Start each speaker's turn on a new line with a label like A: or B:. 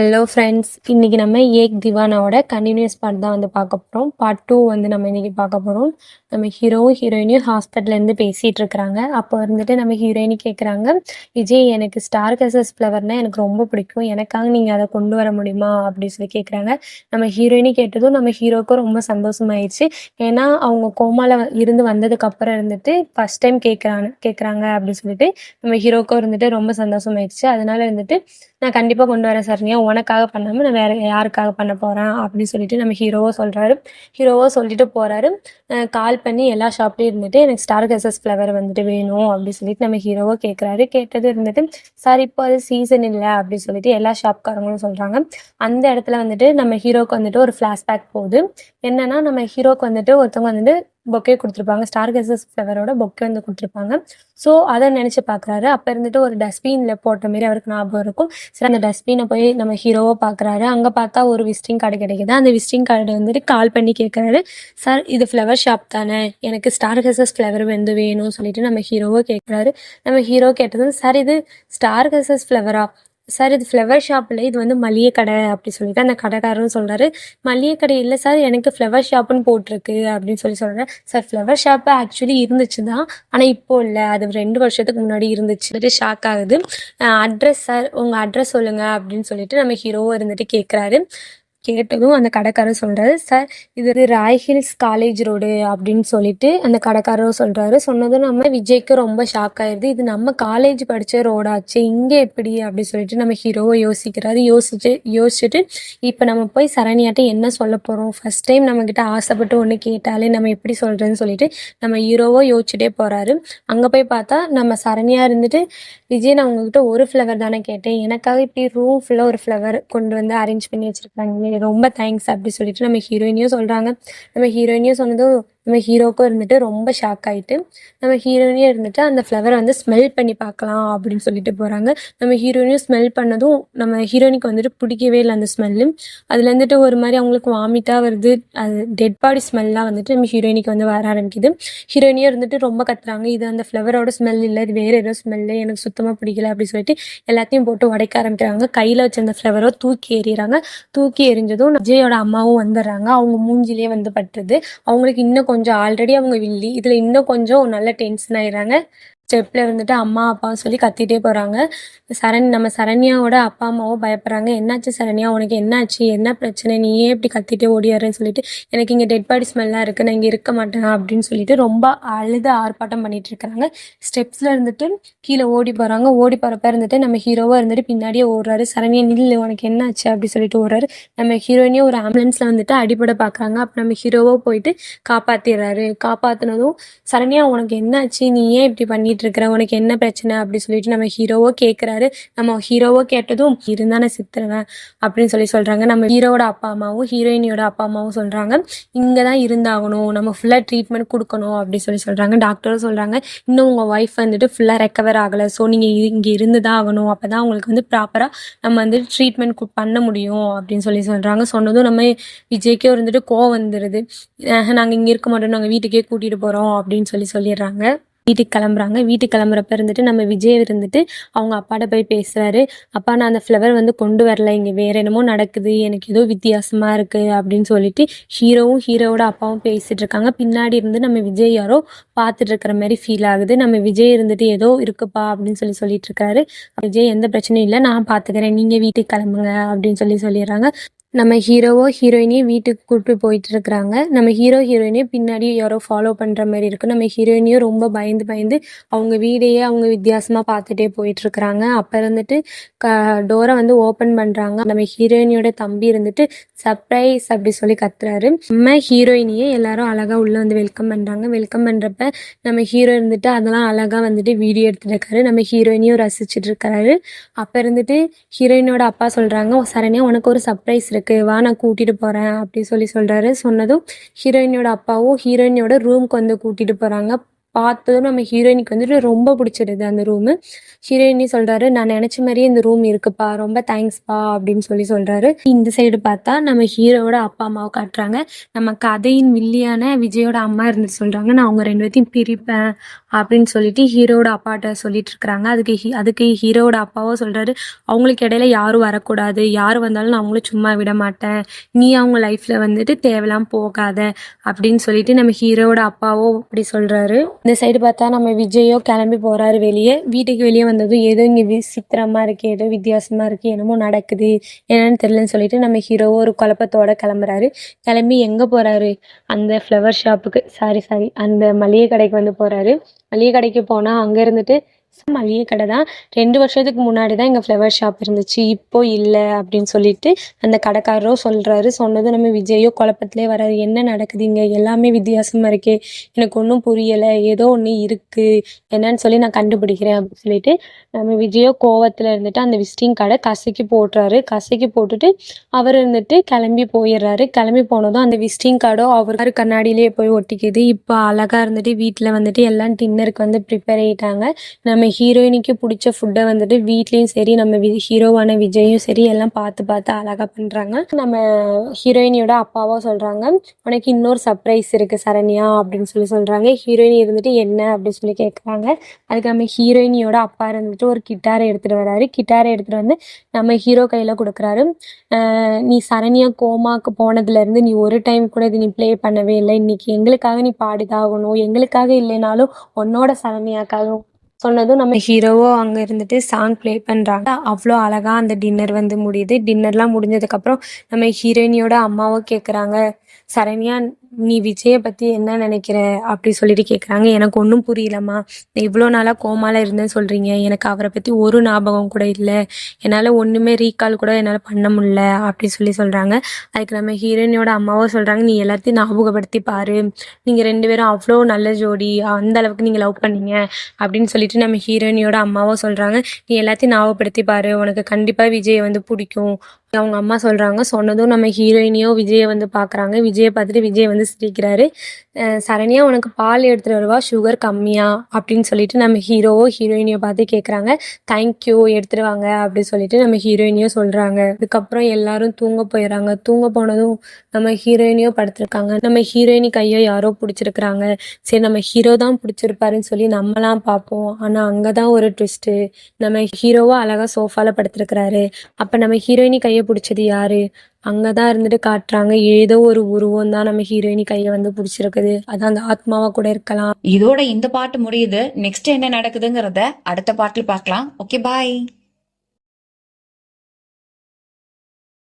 A: Hello friends, இன்றைக்கி நம்ம ஏக் திவானாவோட continuous part தான் வந்து பார்க்க போகிறோம். பார்ட் 2 வந்து நம்ம இன்றைக்கி பார்க்க போகிறோம். நம்ம ஹீரோவும் ஹீரோயினியும் ஹாஸ்பிட்டல்லேருந்து பேசிகிட்டு இருக்கிறாங்க. அப்போ இருந்துட்டு நம்ம ஹீரோயினி கேட்குறாங்க, விஜய் எனக்கு ஸ்டார் கசஸ் ஃப்ளவர்னால் எனக்கு ரொம்ப பிடிக்கும், எனக்காக நீங்கள் அதை கொண்டு வர முடியுமா அப்படின்னு சொல்லி கேட்குறாங்க. நம்ம ஹீரோயினி கேட்டதும் நம்ம ஹீரோவுக்கும் ரொம்ப சந்தோஷமாயிடுச்சு. ஏன்னா அவங்க கோமாவில் இருந்து வந்ததுக்கப்புறம் இருந்துட்டு ஃபஸ்ட் டைம் கேட்குறாங்க அப்படின்னு சொல்லிட்டு நம்ம ஹீரோவுக்கும் இருந்துட்டு ரொம்ப சந்தோஷமாயிடுச்சு. அதனால இருந்துட்டு நான் கண்டிப்பாக கொண்டு வரேன் சரண்யா, உனக்காக பண்ணாமல் நான் வேறு யாருக்காக பண்ண போகிறேன் அப்படின்னு சொல்லிட்டு நம்ம ஹீரோவோ சொல்கிறாரு. ஹீரோவோ சொல்லிட்டு போகிறாரு. கால் பண்ணி எல்லா ஷாப்லேயும் இருந்துட்டு எனக்கு ஸ்டார் கசஸ் ஃப்ளவர் வந்துட்டு வேணும் அப்படின்னு சொல்லிட்டு நம்ம ஹீரோவோ கேட்குறாரு. கேட்டது இருந்துட்டு சார் இப்போ அது சீசன் இல்லை அப்படின்னு சொல்லிட்டு எல்லா ஷாப்காரங்களும் சொல்கிறாங்க. அந்த இடத்துல வந்துட்டு நம்ம ஹீரோவுக்கு வந்துட்டு ஒரு ஃப்ளாஷ்பேக் போகுது. என்னென்னா நம்ம ஹீரோவுக்கு வந்துட்டு ஒருத்தவங்க வந்துட்டு பொக்கே கொடுத்துருப்பாங்க, ஸ்டார் கசஸ் ஃப்ளவரோட பொக்கே வந்து கொடுத்துருப்பாங்க. ஸோ அதை நினச்சி பார்க்குறாரு. அப்போ இருந்துட்டு ஒரு டஸ்ட்பினில் போட்ட மாரி அவருக்கு ஞாபகம் இருக்கும். சரி, அந்த டஸ்ட்பினை போய் நம்ம ஹீரோவை பார்க்குறாரு. அங்கே பார்த்தா ஒரு விசிட்டிங் கார்டு கிடைக்குது. அந்த விசிட்டிங் கார்டு வந்துட்டு கால் பண்ணி கேட்குறாரு, சார் இது ஃப்ளவர் ஷாப் தானே, எனக்கு ஸ்டார் கசஸ் ஃப்ளவர் வந்து வேணும்னு சொல்லிட்டு நம்ம ஹீரோவை கேட்குறாரு. நம்ம ஹீரோ கேட்டதும் சார் இது ஸ்டார் கசஸ் ஃப்ளவரா, சார் இது ஃப்ளவர் ஷாப் இல்லை, இது வந்து மளிகை கடை அப்படி சொல்லிட்டு அந்த கடைக்காரரும் சொல்கிறாரு. மளிகை கடை இல்லை சார், எனக்கு ஃப்ளவர் ஷாப்புன்னு போட்டிருக்கு அப்படின்னு சொல்கிறேன். சார் ஃப்ளவர் ஷாப்பு ஆக்சுவலி இருந்துச்சு தான், ஆனால் இப்போது இல்லை, அது 2 வருஷத்துக்கு முன்னாடி இருந்துச்சு. ஷாக் ஆகுது. அட்ரஸ் சார், உங்கள் அட்ரஸ் சொல்லுங்கள் அப்படின்னு சொல்லிட்டு நம்ம ஹீரோவும் இருந்துட்டு கேட்குறாரு. கேட்டதும் அந்த கடைக்காரர் சொல்கிறாரு, சார் இது ராய் ஹில்ஸ் காலேஜ் ரோடு அப்படின்னு சொல்லிட்டு அந்த கடைக்காரரும் சொல்கிறாரு. சொன்னதும் நம்ம விஜய்க்கு ரொம்ப ஷாக் ஆயிடுது. இது நம்ம காலேஜ் படித்த ரோடாச்சு, இங்கே எப்படி அப்படி சொல்லிட்டு நம்ம ஹீரோவை யோசிக்கிறாரு. யோசிச்சுட்டு இப்போ நம்ம போய் சரண்யாட்ட என்ன சொல்ல போகிறோம், ஃபஸ்ட் டைம் நம்மக்கிட்ட ஆசைப்பட்டு ஒன்று கேட்டாலே நம்ம எப்படி சொல்கிறேன்னு சொல்லிட்டு நம்ம ஹீரோவோ யோசிச்சுட்டே போகிறாரு. அங்கே போய் பார்த்தா நம்ம சரண்யா இருந்துட்டு, விஜய் நான் உங்ககிட்ட ஒரு ஃப்ளவர் தானே கேட்டேன், எனக்காக இப்படி ரூம் ஃபுல்லாக ஒரு ஃப்ளவர் கொண்டு வந்து அரேஞ்ச் பண்ணி வச்சுருக்காங்க, ரொம்ப தேங்க்ஸ் அப்படி சொல்லிட்டு நம்ம ஹீரோயினியும் சொல்கிறாங்க. நம்ம ஹீரோயினியும் சொன்னதும் நம்ம ஹீரோக்கும் இருந்துட்டு ரொம்ப ஷாக் ஆகிட்டு நம்ம ஹீரோயினியும் இருந்துட்டு அந்த ஃப்ளவரை வந்து ஸ்மெல் பண்ணி பார்க்கலாம் அப்படின்னு சொல்லிட்டு போகிறாங்க. நம்ம ஹீரோயினியும் ஸ்மெல் பண்ணதும் நம்ம ஹீரோயினிக்கு வந்துட்டு பிடிக்கவே இல்லை அந்த ஸ்மெல்லு. அதில் வந்துட்டு ஒரு மாதிரி அவங்களுக்கு வாமிட்டாக வருது. அது டெட் பாடி ஸ்மெல்லாம் வந்துட்டு நம்ம ஹீரோயினிக்கு வந்து வர ஆரம்பிக்குது. ஹீரோயினியும் இருந்துட்டு ரொம்ப கத்துறாங்க, இது அந்த ஃப்ளவரோட ஸ்மெல் இல்லை, இது வேறு ஏதோ ஸ்மெல்லு, எனக்கு சுத்தமாக பிடிக்கல அப்படின்னு சொல்லிட்டு எல்லாத்தையும் போட்டு உடைக்க ஆரம்பிக்கிறாங்க. கையில் வச்சிருந்த ஃப்ளவரோ தூக்கி எறிகிறாங்க. தூக்கி எறிஞ்சதும் விஜயோட அம்மாவும் வந்துடுறாங்க. அவங்க மூஞ்சிலே வந்து பட்டுது. அவங்களுக்கு இன்னும் கொஞ்சம் ஆல்ரெடி அவங்க வில்லி, இதில் இன்னும் கொஞ்சம் நல்ல டென்ஷன் ஆயிடுறாங்க. ஸ்டெப்பில் இருந்துட்டு அம்மா அப்பாவும் சொல்லி கத்திகிட்டே போகிறாங்க. நம்ம சரண்யாவோட அப்பா அம்மாவும் பயப்படுறாங்க. என்னாச்சு சரண்யா, உனக்கு என்னாச்சு, என்ன பிரச்சனை, நீ ஏன் இப்படி கத்திட்டே ஓடியாருன்னு சொல்லிட்டு, எனக்கு இங்கே டெட் பாடி ஸ்மெல்லாக இருக்குது, நான் இங்கே இருக்க மாட்டேன் அப்படின்னு சொல்லிட்டு ரொம்ப அழுது ஆர்ப்பாட்டம் பண்ணிட்டு இருக்கிறாங்க. ஸ்டெப்ஸில் இருந்துட்டு கீழே ஓடி போகிறாங்க. ஓடி போகிறப்ப இருந்துட்டு நம்ம ஹீரோவாக இருந்துட்டு பின்னாடியே ஓடுறாரு. சரண்யா நில்லு, உனக்கு என்னாச்சு அப்படி சொல்லிட்டு ஓடுறாரு. நம்ம ஹீரோயினையும் ஒரு ஆம்புலன்ஸில் வந்துட்டு அடிபட பார்க்குறாங்க. அப்போ நம்ம ஹீரோவோ போயிட்டு காப்பாற்றிடுறாரு. காப்பாற்றினதும் சரண்யா உனக்கு என்னாச்சு, நீ ஏன் இப்படி பண்ணிட்டு இருக்கிற, உனக்கு என்ன பிரச்சனை அப்படி சொல்லிட்டு நம்ம ஹீரோவோ கேட்குறாரு. நம்ம ஹீரோவோ கேட்டதும் இருந்தானே சித்துருவேன் அப்படின்னு சொல்கிறாங்க. நம்ம ஹீரோவோட அப்பா அம்மாவும் ஹீரோயினியோட அப்பா அம்மாவும் சொல்கிறாங்க, இங்கே தான் இருந்தாகணும், நம்ம ஃபுல்லாக ட்ரீட்மெண்ட் கொடுக்கணும் அப்படி சொல்கிறாங்க. டாக்டரும் சொல்கிறாங்க, இன்னும் உங்கள் ஒய்ஃப் வந்துட்டு ஃபுல்லாக ரெக்கவர் ஆகலை, ஸோ நீங்கள் இங்கே இருந்து தான் ஆகணும், அப்போ தான் உங்களுக்கு வந்து ப்ராப்பராக நம்ம வந்து ட்ரீட்மெண்ட் பண்ண முடியும் அப்படின்னு சொல்கிறாங்க. சொன்னதும் நம்ம விஜய்க்கே இருந்துட்டு கோவம் வந்துடுது. நாங்கள் இங்கே இருக்க மாட்டோம், நாங்கள் வீட்டுக்கே கூட்டிகிட்டு போகிறோம் அப்படின்னு சொல்லிடுறாங்க. வீட்டுக்கு கிளம்புறாங்க. வீட்டுக்கு கிளம்புறப்ப இருந்துட்டு நம்ம விஜய் இருந்துட்டு அவங்க அப்பாட்ட போய் பேசுகிறாரு. அப்பா நான் அந்த ஃப்ளவர் வந்து கொண்டு வரல, இங்கே வேறு என்னமோ நடக்குது, எனக்கு ஏதோ வித்தியாசமாக இருக்குது அப்படின்னு சொல்லிட்டு ஹீரோவும் ஹீரோவோட அப்பாவும் பேசிகிட்டு இருக்காங்க. பின்னாடி இருந்து நம்ம விஜய் யாரோ பார்த்துட்டு இருக்கிற மாதிரி ஃபீல் ஆகுது. நம்ம விஜய் இருந்துட்டு ஏதோ இருக்குப்பா அப்படின்னு சொல்லிட்டு இருக்காரு. விஜய் எந்த பிரச்சனையும் இல்லை, நான் பார்த்துக்கிறேன், நீங்கள் வீட்டுக்கு கிளம்புங்க அப்படின்னு சொல்லிடுறாங்க. நம்ம ஹீரோவோ ஹீரோயினையும் வீட்டுக்கு கூப்பிட்டு போயிட்டு இருக்கிறாங்க. நம்ம ஹீரோயினையும் பின்னாடி யாரோ ஃபாலோ பண்ணுற மாதிரி இருக்குது. நம்ம ஹீரோயினையும் ரொம்ப பயந்து அவங்க வீடையே அவங்க வித்தியாசமாக பார்த்துட்டே போயிட்டுருக்குறாங்க. அப்போ இருந்துட்டு டோரை வந்து ஓப்பன் பண்ணுறாங்க. நம்ம ஹீரோயினியோட தம்பி இருந்துட்டு சர்ப்ரைஸ் அப்படி சொல்லி கத்துறாரு. நம்ம ஹீரோயினியே எல்லாரும் அழகாக உள்ளே வந்து வெல்கம் பண்ணுறாங்க. வெல்கம் பண்ணுறப்ப நம்ம ஹீரோ இருந்துட்டு அதெல்லாம் அழகாக வந்துட்டு வீடியோ எடுத்துட்டு இருக்காரு. நம்ம ஹீரோயினையும் ரசிச்சுட்டு இருக்காரு. அப்போ இருந்துட்டு ஹீரோயினோட அப்பா சொல்கிறாங்க, சரண்யா உனக்கு ஒரு சர்ப்ரைஸ் இருக்குது, வா நான் கூட்டிகிட்டு போகிறேன் அப்படி சொல்கிறாரு. சொன்னதும் ஹீரோயினோட அப்பாவும் ஹீரோயினோட ரூம்க்கு வந்து கூட்டிகிட்டு போகிறாங்க. பார்த்ததும் நம்ம ஹீரோயினிக்கு வந்துட்டு ரொம்ப பிடிச்சிடுது அந்த ரூமு. ஹீரோயினி சொல்றாரு, "நான் நினைச்ச மாதிரியே இந்த ரூம் இருக்குப்பா, ரொம்ப தேங்க்ஸ்ப்பா" அப்படின்னு சொல்றாரு. இந்த சைடு பார்த்தா நம்ம ஹீரோவோட அப்பா அம்மாவை காட்டுறாங்க. நம்ம கதையின் வில்லியான விஜயோட அம்மா இருந்துட்டு சொல்றாங்க, "நான் அவங்க 2 பேத்தையும் பிரிப்பேன்" அப்படின்னு சொல்லிட்டு ஹீரோவோட அப்பாட்ட சொல்லிட்டு இருக்கிறாங்க. அதுக்கு ஹீரோவோட அப்பாவும் சொல்றாரு, "அவங்களுக்கு இடையில யாரும் வரக்கூடாது, யார் வந்தாலும் நான் அவங்கள சும்மா விட மாட்டேன், நீ அவங்க லைஃப்ல வந்துட்டு தேவையில்லாம போகாத" அப்படின்னு சொல்லிட்டு நம்ம ஹீரோவோட அப்பாவோ அப்படி சொல்றாரு. இந்த சைடு பார்த்தா நம்ம விஜயோ கிளம்பி போறாரு வெளியே. வீட்டுக்கு வெளியே வந்ததும் ஏதோ இங்கே விசித்திரமா இருக்கு, ஏதோ வித்தியாசமா இருக்கு, என்னமோ நடக்குது, என்னன்னு தெரியலன்னு சொல்லிட்டு நம்ம ஹீரோவோ ஒரு குழப்பத்தோட கிளம்புறாரு. கிளம்பி எங்க போறாரு? அந்த ஃப்ளவர் ஷாப்புக்கு, சாரி அந்த மளிகை கடைக்கு வந்து போறாரு. மளிகை கடைக்கு போனா அங்க இருந்துட்டு மளிகை கடை தான். 2 வருஷத்துக்கு முன்னாடி தான் இங்கே ஃப்ளவர் ஷாப் இருந்துச்சு, இப்போ இல்லை அப்படின்னு சொல்லிட்டு அந்த கடைக்காரரோ சொல்றாரு. சொன்னதும் நம்ம விஜயோ குழப்பத்திலே வராரு. என்ன நடக்குது இங்கே? எல்லாமே வித்தியாசமா இருக்கே, எனக்கு ஒன்றும் புரியலை, ஏதோ ஒன்று இருக்கு, என்னன்னு சொல்லி நான் கண்டுபிடிக்கிறேன் அப்படின்னு சொல்லிட்டு நம்ம விஜயோ கோவத்தில் இருந்துட்டு அந்த விசிட்டிங் கார்டை கசக்கி போட்டுறாரு. கசக்கி போட்டுட்டு அவர் இருந்துட்டு கிளம்பி போயிடுறாரு. கிளம்பி போனதும் அந்த விசிட்டிங் கார்டோ அவர் கண்ணாடியிலேயே போய் ஒட்டிக்குது. இப்போ அழகா இருந்துட்டு வீட்டில் வந்துட்டு எல்லாம் டின்னருக்கு வந்து ப்ரிப்பேர் ஆகிட்டாங்க. நம்ம ஹீரோயினிக்கு பிடிச்ச ஃபுட்டை வந்துட்டு வீட்லேயும் சரி, நம்ம ஹீரோவான விஜயும் சரி எல்லாம் பார்த்து பார்த்து அழகாக பண்ணுறாங்க. நம்ம ஹீரோயினியோட அப்பாவோ சொல்கிறாங்க, "உனக்கு இன்னொரு சர்ப்ரைஸ் இருக்குது சரண்யா" அப்படின்னு சொல்கிறாங்க. ஹீரோயினி இருந்துட்டு என்ன அப்படின்னு சொல்லி கேட்குறாங்க. அதுக்கு நம்ம ஹீரோயினியோட அப்பா இருந்துட்டு ஒரு கிட்டாரை எடுத்துகிட்டு வராரு. கிட்டாரை எடுத்துகிட்டு வந்து நம்ம ஹீரோ கையில் கொடுக்குறாரு. "நீ சரண்யா கோமாக்கு போனதுலேருந்து நீ ஒரு டைம் கூட இது நீ ப்ளே பண்ணவே இல்லை, இன்னைக்கு எங்களுக்காக நீ பாடிதாகணும், எங்களுக்காக இல்லைனாலும் உன்னோட சரண்யாக்காகவும்" சொன்னதும் நம்ம ஹீரோவோ அங்கே இருந்துட்டு சாங் ப்ளே பண்ணுறாங்க. அவ்வளோ அழகாக அந்த டின்னர் வந்து முடியுது. டின்னர்லாம் முடிஞ்சதுக்கப்புறம் நம்ம ஹீரோயினியோட அம்மாவோ கேட்குறாங்க, "சரண்யா, நீ விஜயை பற்றி என்ன நினைக்கிற?" அப்படி சொல்லிட்டு கேட்குறாங்க. "எனக்கு ஒன்றும் புரியலம்மா, இவ்வளோ நாளாக கோமால இருந்தேன்னு சொல்கிறீங்க, எனக்கு அவரை பற்றி ஒரு ஞாபகம் கூட இல்லை, என்னால் ஒன்றுமே ரீகால் கூட என்னால் பண்ண முடியல" அப்படி சொல்கிறாங்க. அதுக்கு நம்ம ஹீரோயினியோட அம்மாவோ சொல்கிறாங்க, "நீ எல்லாத்தையும் ஞாபகப்படுத்தி பாரு, நீங்கள் 2 பேரும் அவ்வளோ நல்ல ஜோடி, அந்த அளவுக்கு நீங்கள் லவ் பண்ணீங்க" அப்படின்னு சொல்லிட்டு நம்ம ஹீரோயினியோட அம்மாவோ சொல்கிறாங்க. "நீ எல்லாத்தையும் ஞாபகப்படுத்தி பாரு, உனக்கு கண்டிப்பாக விஜயை வந்து பிடிக்கும்" அவங்க அம்மா சொல்கிறாங்க. சொன்னதும் நம்ம ஹீரோயினியோ விஜயை வந்து பார்க்குறாங்க. விஜயை பார்த்துட்டு விஜய் வந்து சிரிக்கிறாரு. "சரண்யா, உனக்கு பால் எடுத்துகிட்டு வருவா, சுகர் கம்மியா?" அப்படின்னு சொல்லிட்டு நம்ம ஹீரோவோ ஹீரோயினியோ பார்த்து கேட்குறாங்க. "தேங்க்யூ, எடுத்துகிட்டு வாங்க" அப்படி சொல்லிட்டு நம்ம ஹீரோயினியோ சொல்கிறாங்க. அதுக்கப்புறம் எல்லாரும் தூங்க போயிடறாங்க. தூங்க போனதும் நம்ம ஹீரோயினியோ படுத்திருக்காங்க. நம்ம ஹீரோயினி கையை யாரோ பிடிச்சிருக்கிறாங்க. சரி, நம்ம ஹீரோ தான் பிடிச்சிருப்பாருன்னு சொல்லி நம்மலாம் பார்ப்போம். ஆனால் அங்கே தான் ஒரு ட்விஸ்ட்டு. நம்ம ஹீரோவோ அழகாக சோஃபாவில் படுத்திருக்கிறாரு. அப்போ நம்ம ஹீரோயினி கையை பிடிச்சது யாரு? அங்கே தான் இருந்துட்டு காட்டுறாங்க, ஏதோ ஒரு உருவம் தான் நம்ம ஹீரோயினி கையை வந்து பிடிச்சிருக்குது. அது அந்த ஆத்மாவா கூட இருக்கலாம்.
B: இதோட இந்த பாட்டு முடியுது. நெக்ஸ்ட் என்ன நடக்குதுங்கிறத அடுத்த பாட்டில் பார்க்கலாம். ஓகே, பாய்.